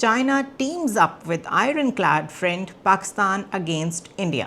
China teams up with ironclad friend Pakistan against India.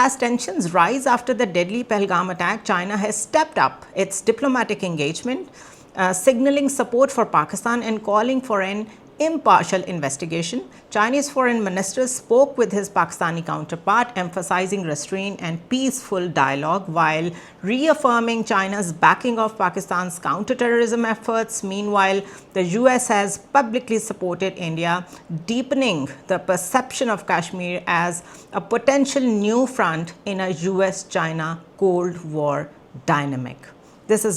as tensions rise after the deadly Pahalgam attack, China has stepped up its diplomatic engagement, signaling support for Pakistan and calling for an impartial investigation. Chinese foreign minister spoke with his Pakistani counterpart, emphasizing restraint and peaceful dialogue while reaffirming China's backing of Pakistan's counterterrorism efforts. Meanwhile, the US has publicly supported India, deepening the perception of Kashmir as a potential new front in a US-China Cold War dynamic. This is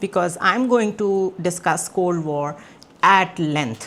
because I'm going to discuss Cold War at length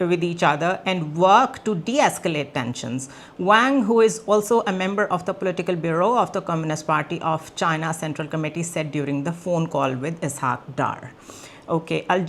with each other and work to de-escalate tensions. Wang, who is also a member of the political bureau of the Communist Party of China Central Committee, said during the phone call with Ishaq Dar. Okay, Al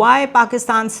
why Pakistan's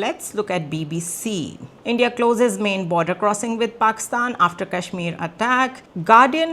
Let's look at BBC. India closes main border crossing with Pakistan after Kashmir attack. Guardian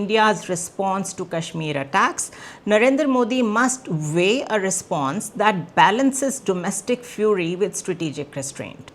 India's response to Kashmir attacks. Narendra Modi must weigh a response that balances domestic fury with strategic restraint.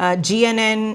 GNN,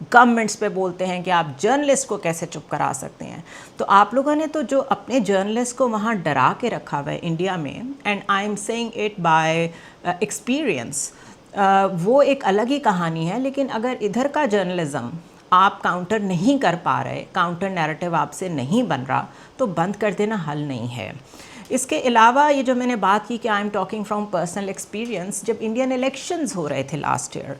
governments پہ بولتے ہیں کہ آپ journalist کو کیسے چپ کرا سکتے ہیں. تو آپ لوگوں نے تو جو اپنے جرنلسٹ کو وہاں ڈرا کے رکھا ہوا ہے انڈیا میں، and I am seeing it by experience, وہ ایک الگ ہی کہانی ہے. لیکن اگر ادھر کا جرنلزم آپ کاؤنٹر نہیں کر پا رہے، کاؤنٹر نیریٹو آپ سے نہیں بن رہا، تو بند کر دینا حل نہیں ہے. اس کے علاوہ یہ جو میں نے بات کی کہ I am talking from personal experience, جب انڈین الیکشنز ہو رہے تھے لاسٹ ایئر،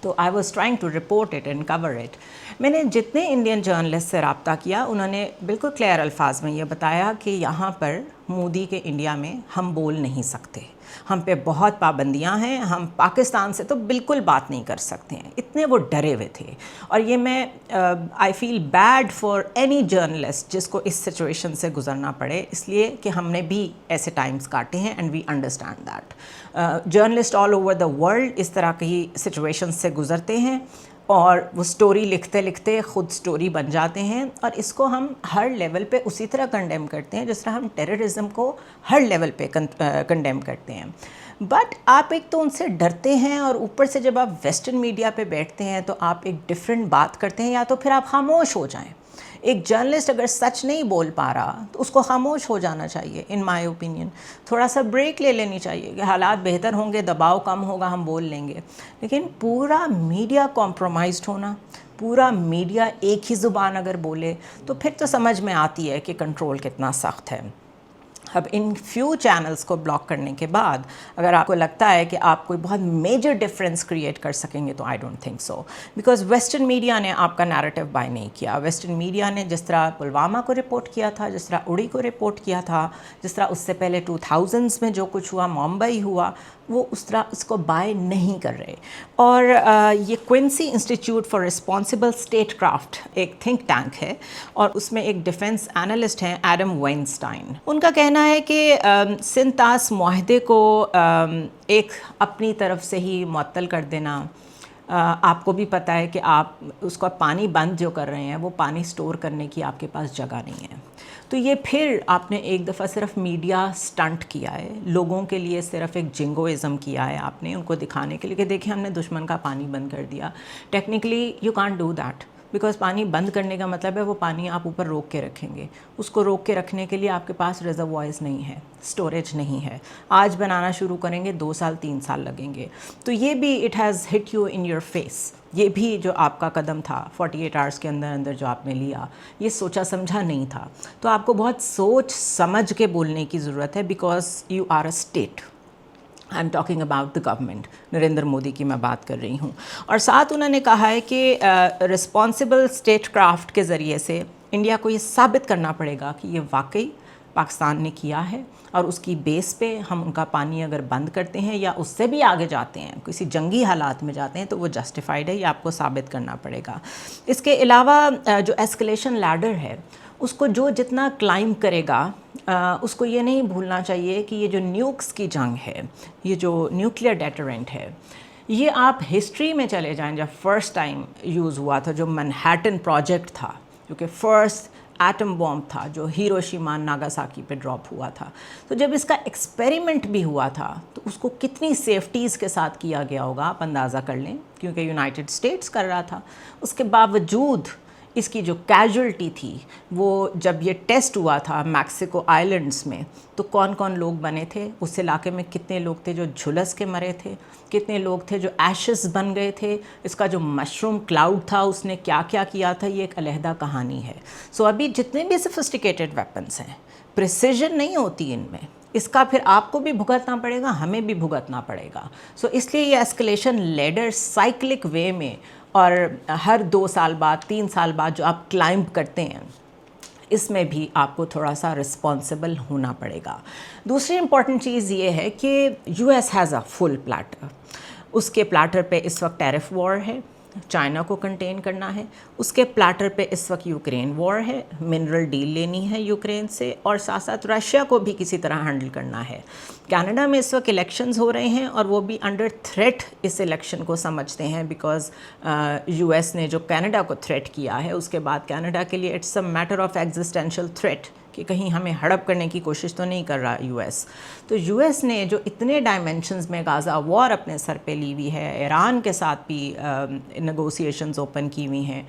تو I was trying to report it and cover it. میں نے جتنے انڈین جرنلسٹ سے رابطہ کیا، انہوں نے بالکل کلیئر الفاظ میں یہ بتایا کہ یہاں پر مودی کے انڈیا میں ہم بول نہیں سکتے، ہم پہ بہت پابندیاں ہیں، ہم پاکستان سے تو بالکل بات نہیں کر سکتے ہیں. اتنے وہ ڈرے ہوئے تھے. اور یہ میں I feel bad for any journalist جس کو اس سچویشن سے گزرنا پڑے، اس لیے کہ ہم نے بھی ایسے ٹائمز کاٹے ہیں and we understand that. Journalist all over the world اس طرح کی سچویشن سے گزرتے ہیں، اور وہ سٹوری لکھتے لکھتے خود سٹوری بن جاتے ہیں. اور اس کو ہم ہر لیول پہ اسی طرح کنڈیم کرتے ہیں جس طرح ہم ٹیررزم کو ہر لیول پہ کنڈیم کرتے ہیں. بٹ آپ ایک تو ان سے ڈرتے ہیں، اور اوپر سے جب آپ ویسٹرن میڈیا پہ بیٹھتے ہیں تو آپ ایک ڈفرینٹ بات کرتے ہیں، یا تو پھر آپ خاموش ہو جائیں. ایک جرنلسٹ اگر سچ نہیں بول پا رہا تو اس کو خاموش ہو جانا چاہیے. ان مائی اوپینین تھوڑا سا بریک لے لینی چاہیے کہ حالات بہتر ہوں گے، دباؤ کم ہوگا، ہم بول لیں گے. لیکن پورا میڈیا کمپرومائزڈ ہونا، پورا میڈیا ایک ہی زبان اگر بولے، تو پھر تو سمجھ میں آتی ہے کہ کنٹرول کتنا سخت ہے. اب ان فیو چینلز کو بلاک کرنے کے بعد اگر آپ کو لگتا ہے کہ آپ کوئی بہت میجر ڈفرینس کریٹ کر سکیں گے، تو I don't think so, because western media نے آپ کا نیریٹو بائی نہیں کیا. ویسٹرن میڈیا نے جس طرح پلوامہ کو رپورٹ کیا تھا، جس طرح اڑی کو رپورٹ کیا تھا، جس طرح اس سے پہلے 2000s میں جو کچھ ہوا، ممبئی ہوا، وہ اس طرح اس کو بائی نہیں کر رہے. اور یہ Quincey institute for responsible state craft ایک تھنک ٹینک ہے، اور اس میں ایک ڈیفنس اینالسٹ ہیں ایڈم وائنسٹائن. ان کا کہنا ہے کہ سندھ طاس معاہدے کو ایک اپنی طرف سے ہی معطل کر دینا، آپ کو بھی پتہ ہے کہ آپ اس کا پانی بند جو کر رہے ہیں، وہ پانی سٹور کرنے کی آپ کے پاس جگہ نہیں ہے. تو یہ پھر آپ نے ایک دفعہ صرف میڈیا سٹنٹ کیا ہے، لوگوں کے لیے صرف ایک جنگوازم کیا ہے آپ نے، ان کو دکھانے کے لیے کہ دیکھیں ہم نے دشمن کا پانی بند کر دیا. Technically you can't do that, because پانی بند کرنے کا مطلب ہے وہ پانی آپ اوپر روک کے رکھیں گے. اس کو روک کے رکھنے کے لیے آپ کے پاس ریزروائرز نہیں ہے، سٹوریج نہیں ہے. آج بنانا شروع کریں گے 2 سال 3 سال لگیں گے. تو یہ بھی it has hit you in your face. یہ بھی جو آپ کا قدم تھا 48 آورس کے اندر اندر جو آپ نے لیا، یہ سوچا سمجھا نہیں تھا. تو آپ کو بہت سوچ سمجھ کے بولنے کی ضرورت ہے، because you are a state. I am talking about the government, Narendra Modi کی میں بات کر رہی ہوں. اور ساتھ انہوں نے کہا ہے کہ رسپانسبل اسٹیٹ کرافٹ کے ذریعے سے انڈیا کو یہ ثابت کرنا پڑے گا کہ یہ واقعی پاکستان نے کیا ہے، اور اس کی بیس پہ ہم ان کا پانی اگر بند کرتے ہیں یا اس سے بھی آگے جاتے ہیں، کسی جنگی حالات میں جاتے ہیں، تو وہ جسٹیفائڈ ہے، یہ آپ کو ثابت کرنا پڑے گا. اس کے علاوہ جو ایسکلیشن لیڈر ہے، اس کو جو جتنا کلائم کرے گا، اس کو یہ نہیں بھولنا چاہیے کہ یہ جو نیوکس کی جنگ ہے، یہ جو نیوکلیئر ڈیٹرنٹ ہے، یہ آپ ہسٹری میں چلے جائیں. جب فرسٹ ٹائم یوز ہوا تھا، جو منہیٹن پروجیکٹ تھا، جو کہ فرسٹ ایٹم بوم تھا جو ہیروشیما ناگاساکی پہ ڈراپ ہوا تھا، تو جب اس کا ایکسپیریمنٹ بھی ہوا تھا تو اس کو کتنی سیفٹیز کے ساتھ کیا گیا ہوگا آپ اندازہ کر لیں، کیونکہ یونائٹڈ اسٹیٹس کر رہا تھا. اس کے باوجود اس کی جو کیجولٹی تھی، وہ جب یہ ٹیسٹ ہوا تھا میکسیکو آئلینڈس میں، تو کون کون لوگ بنے تھے اس علاقے میں، کتنے لوگ تھے جو جھلس کے مرے تھے، کتنے لوگ تھے جو ایشز بن گئے تھے، اس کا جو مشروم کلاؤڈ تھا اس نے کیا کیا کیا تھا، یہ ایک علیحدہ کہانی ہے. سو ابھی جتنے بھی سفسٹیکیٹڈ ویپنس ہیں، پریسیجن نہیں ہوتی ان میں، اس کا پھر آپ کو بھی بھگتنا پڑے گا، ہمیں بھی بھگتنا پڑے گا. سو اس لیے یہ ایسکلیشن لیڈر سائیکلک وے میں، اور ہر 2 سال بعد 3 سال بعد جو آپ کلائمب کرتے ہیں، اس میں بھی آپ کو تھوڑا سا رسپانسبل ہونا پڑے گا. دوسری امپورٹنٹ چیز یہ ہے کہ U S has a full platter. اس کے پلیٹر پہ اس وقت ٹیرف وار ہے، چائنا کو کنٹین کرنا ہے. اس کے پلیٹر پہ اس وقت یوکرین وار ہے، منرل ڈیل لینی ہے یوکرین سے، اور ساتھ ساتھ رشیا کو بھی کسی طرح ہینڈل کرنا ہے. کینیڈا میں اس وقت الیکشنز ہو رہے ہیں اور وہ بھی انڈر تھریٹ اس الیکشن کو سمجھتے ہیں بیکاز یو ایس نے جو کینیڈا کو تھریٹ کیا ہے اس کے بعد کینیڈا کے لیے it's a matter of existential threat کہ کہیں ہمیں ہڑپ کرنے کی کوشش تو نہیں کر رہا یو ایس. تو یو ایس نے جو اتنے ڈائمینشنز میں غازہ وار اپنے سر پہ لی ہوئی ہے, ایران کے ساتھ بھی نیگوسیشنز اوپن کی ہوئی ہیں,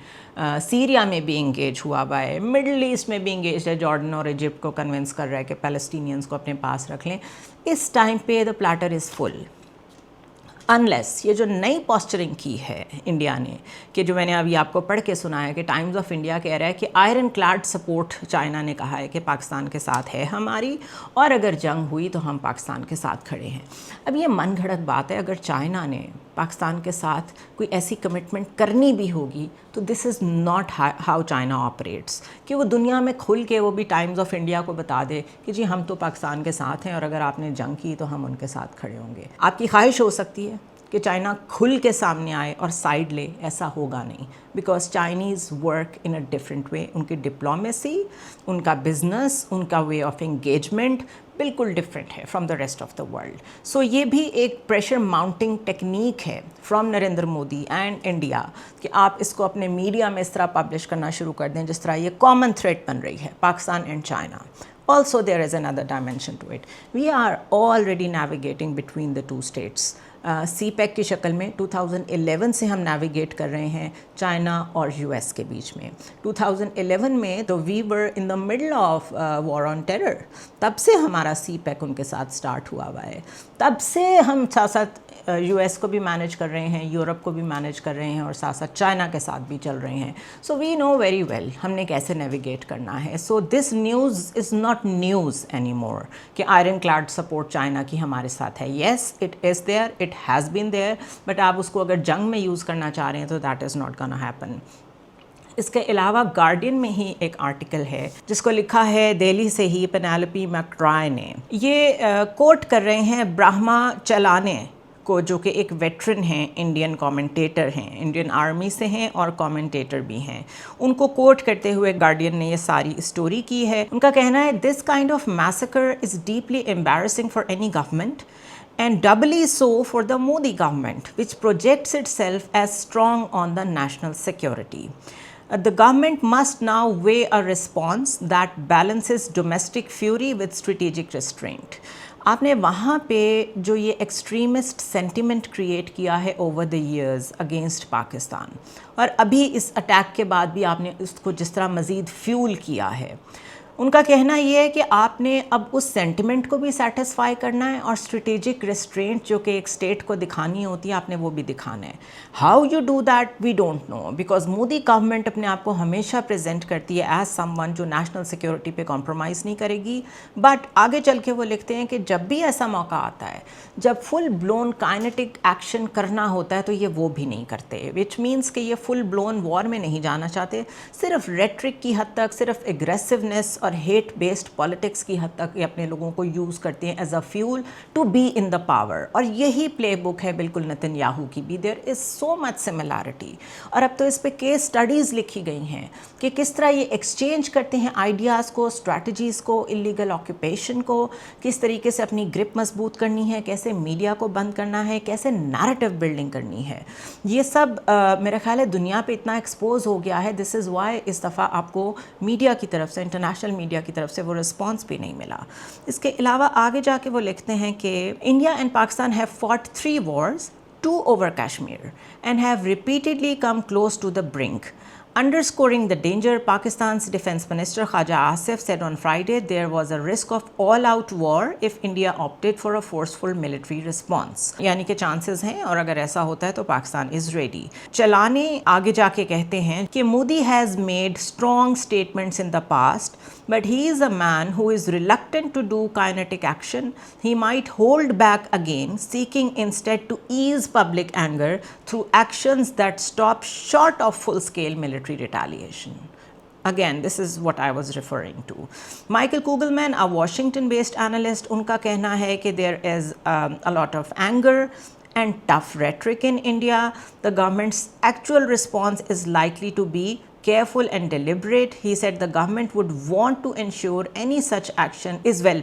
سیریا میں بھی انگیج ہوا ہوا ہے, مڈل ایسٹ میں بھی انگیج ہے, جارڈن اور ایجپٹ کو کنونس کر رہا ہے کہ پیلسٹینینز کو اپنے پاس رکھ لیں. اس ٹائم پہ دا پلیٹر از فل. انلیس یہ جو نئی پوسچرنگ کی ہے انڈیا نے, کہ جو میں نے ابھی آپ کو پڑھ کے سنایا کہ ٹائمز آف انڈیا کہہ رہا ہے کہ آئرن کلاڈ سپورٹ چائنا نے کہا ہے کہ پاکستان کے ساتھ ہے ہماری, اور اگر جنگ ہوئی تو ہم پاکستان کے ساتھ کھڑے ہیں. اب یہ من گھڑت بات ہے, اگر چائنا نے پاکستان کے ساتھ کوئی ایسی کمٹمنٹ کرنی بھی ہوگی تو this is not how China operates, کہ وہ دنیا میں کھل کے وہ بھی ٹائمز آف انڈیا کو بتا دے کہ جی ہم تو پاکستان کے ساتھ ہیں اور اگر آپ نے جنگ کی تو ہم ان کے ساتھ کھڑے ہوں گے. آپ کی خواہش ہو سکتی ہے کہ چائنا کھل کے سامنے آئے اور سائڈ لے, ایسا ہوگا نہیں, because Chinese work in a different way. ان کی ڈپلومیسی, ان کا بزنس, ان کا وے آف انگیجمنٹ بالکل ڈفرینٹ ہے from the rest of the world. So یہ بھی ایک پریشر ماؤنٹنگ ٹیکنیک ہے from Narendra Modi and India کہ آپ اس کو اپنے میڈیا میں اس طرح پبلش کرنا شروع کر دیں جس طرح یہ کامن تھریٹ بن رہی ہے Pakistan and China. Also there is another dimension to it. We are already navigating between the two states. CPEC کی شکل میں 2011 سے ہم نیویگیٹ کر رہے ہیں چائنا اور یو ایس کے بیچ میں. 2011 میں تو we were in the middle of war on terror, تب سے ہمارا سی پیک ان کے ساتھ سٹارٹ ہوا ہوا ہے. تب سے ہم ساتھ ساتھ یو ایس کو بھی مینیج کر رہے ہیں, یورپ کو بھی مینیج کر رہے ہیں اور ساتھ ساتھ چائنا کے ساتھ بھی چل رہے ہیں. سو وی نو ویری ویل ہم نے کیسے نیویگیٹ کرنا ہے. So this news is not news anymore کہ آئرن کلاڈ سپورٹ چائنا کی ہمارے ساتھ ہے. Yes it is there, it has been there, but آپ اس کو اگر جنگ میں یوز کرنا چاہ رہے ہیں تو that is not gonna happen. اس کے علاوہ گارڈین میں ہی ایک آرٹیکل ہے جس کو لکھا ہے دہلی سے ہی پینیلوپی میکٹرائے نے. یہ کوٹ کر رہے ہیں برہما چلانے کو, جو کہ ایک ویٹرن ہیں, انڈین کامنٹیٹر ہیں, انڈین آرمی سے ہیں اور کامنٹیٹر بھی ہیں. ان کو کوٹ کرتے ہوئے گارڈین نے یہ ساری اسٹوری کی ہے. ان کا کہنا ہے this kind of massacre is deeply embarrassing for any government and doubly so for the Modi government, which projects itself as strong on the national security. The government must now weigh a response that balances domestic fury with strategic restraint. آپ نے وہاں پہ جو یہ extremist sentiment create کیا ہے over the years against Pakistan, اور ابھی اس اٹیک کے بعد بھی آپ نے اس کو جس طرح مزید فیول کیا ہے, ان کا کہنا یہ ہے کہ آپ نے اب اس سینٹیمنٹ کو بھی سیٹسفائی کرنا ہے اور اسٹریٹجک ریسٹرینٹ جو کہ ایک اسٹیٹ کو دکھانی ہوتی ہے آپ نے وہ بھی دکھانا ہے. How you do that we don't know, because Modi government اپنے آپ کو ہمیشہ پریزنٹ کرتی ہے ایز سم ون جو نیشنل سیکورٹی پہ کمپرومائز نہیں کرے گی. بٹ آگے چل کے وہ لکھتے ہیں کہ جب بھی ایسا موقع آتا ہے جب فل بلون کائنیٹک ایکشن کرنا ہوتا ہے تو یہ وہ بھی نہیں کرتے, وچ مینس کہ یہ فل بلون وار میں نہیں جانا چاہتے, صرف ریٹرک کی حد تک, صرف اگریسونیس اور ہیٹ بیسڈ پالیٹکس کی حد تک یہ اپنے لوگوں کو یوز کرتے ہیں as a fuel to be in the power. اور یہی پلے بک ہے بالکل نتن یاہو کی بھی. دیر از سو مچ سملیرٹی, اور اب تو اس پہ کیس اسٹڈیز لکھی گئی ہیں کہ کس طرح یہ ایکسچینج کرتے ہیں آئیڈیاز کو, اسٹریٹجیز کو, اللیگل آکوپیشن کو, کس طریقے سے اپنی گرپ مضبوط کرنی ہے, کیسے میڈیا کو بند کرنا ہے, کیسے نیریٹو بلڈنگ کرنی ہے. یہ سب میرا خیال ہے دنیا پہ اتنا ایکسپوز ہو گیا ہے. دس از وائی اس دفعہ آپ کو میڈیا کی طرف سے, انٹرنیشنل میڈیا کی طرف سے وہ رسپانس بھی نہیں ملا. اس کے علاوہ آگے جا کے وہ لکھتے ہیں کہ India and Pakistan have fought 3 wars, 2 over Kashmir, and have repeatedly come close to the brink. Underscoring the danger, Pakistan's Defense Minister Khaja Asif said on Friday there was a risk of all-out war if India opted for a forceful military response. یعنی کہ chances ہیں اور اگر ایسا ہوتا ہے تو Pakistan is ready. چلانے آگے جا کے کہتے ہیں کہ Modi has made strong statements in the past, but he is a man who is reluctant to do kinetic action. He might hold back again, seeking instead to ease public anger through actions that stop short of full-scale military retaliation. Again, this is what I was referring to. Michael Kugelman, a Washington-based analyst, ان کا کہنا ہے کہ there is a lot of anger and tough rhetoric in India. The government's actual response is likely to be careful and deliberate. He said the government would want to ensure any such action is well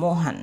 Mohan.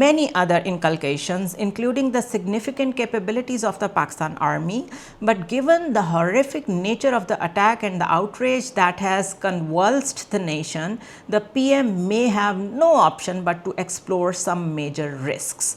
many other inculcations, including the significant capabilities of the Pakistan Army, but given the horrific nature of the attack and the outrage that has convulsed the nation, the PM may have no option but to explore some major risks.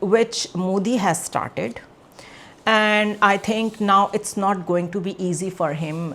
which Modi has started, and I think now it's not going to be easy for him.